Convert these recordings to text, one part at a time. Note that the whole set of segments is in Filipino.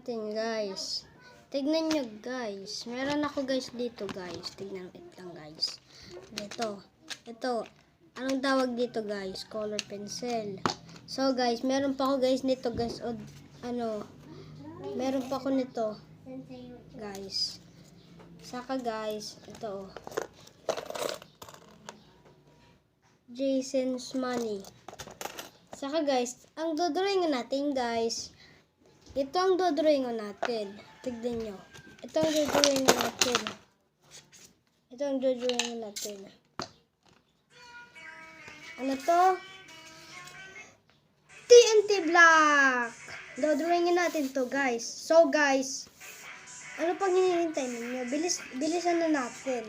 natin, guys. Tignan nyo, guys. Meron ako, guys, dito, guys. Tignan it lang, guys. Ito. Anong tawag dito, guys? Color pencil. So, guys, meron pa ako, guys, nito, guys. O, meron pa ako nito, guys. Saka, guys, ito, Jason's Money. Saka, guys, ang dodrawingan natin, guys, ito ang dodrawingan natin. Tignan nyo. Ito ang dodrawingan natin. Ito ang dodrawingan natin. Ano to? TNT block. Dodrawingin natin to, guys. So, guys, ano pang hinihintay ninyo? Bilisan na natin.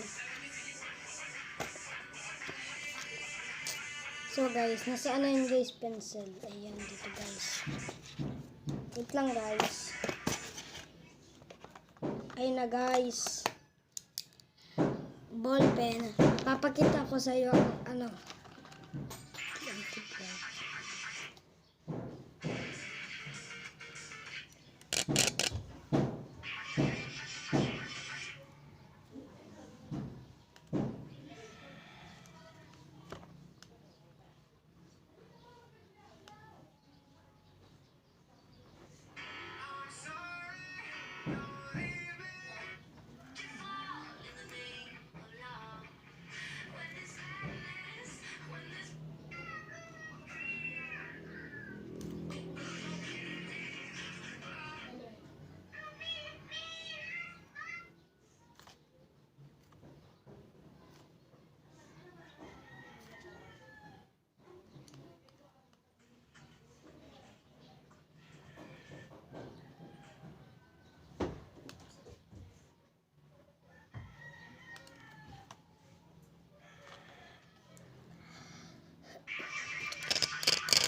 So, guys, nasaan na yung guys pencil? Ayan, dito, guys. Wait lang, guys. Ayun na, guys. Ball pen. Papakita ko sa iyo ano.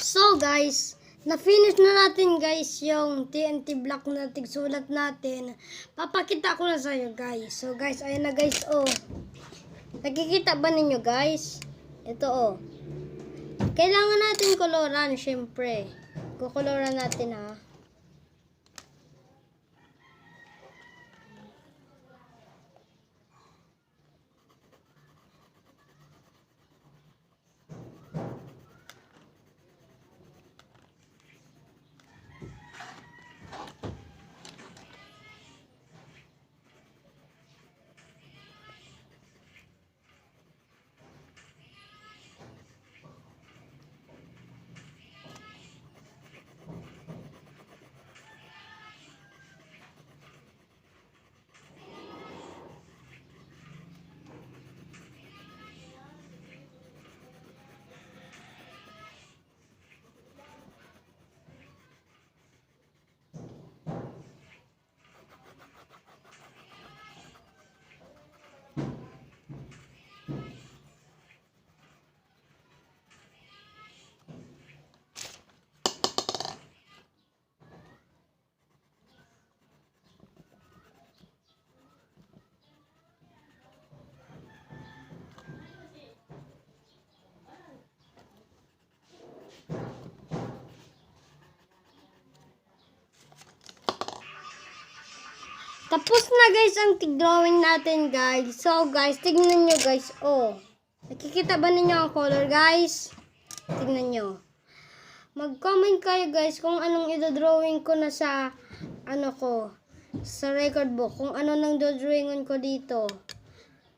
So, guys, na-finish na natin, guys, yung TNT block na tigsulat natin. Papakita ko na sa iyo, guys. So, guys, ayan na, guys, oh. Nakikita ba ninyo, guys? Ito, oh. Kailangan natin koloran, syempre. Kukoloran natin, ha. Tapos na, guys, ang tig-drawing natin, guys. So, guys, tignan nyo, guys. Oh. Nakikita ba ninyo ang color, guys? Tignan nyo. Mag-comment kayo, guys, kung anong i-drawing ko na sa, sa record book. Kung ano nang dodrawingan ko dito.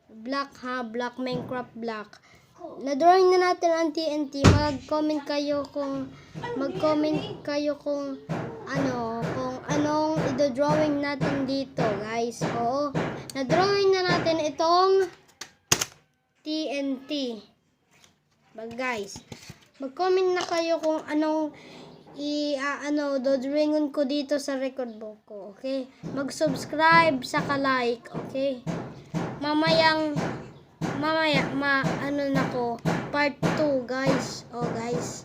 Black, ha? Black, Minecraft black. Na-drawing na natin ang TNT. Mag-comment kayo kung anong i-drawing natin dito, guys. Oo. Na-drawing na natin itong TNT. Guys, mag-comment na kayo kung anong dodrawingan ko dito sa record book ko, okay? Mag-subscribe, saka like, okay? Mamaya, part 2, guys. Oh, guys.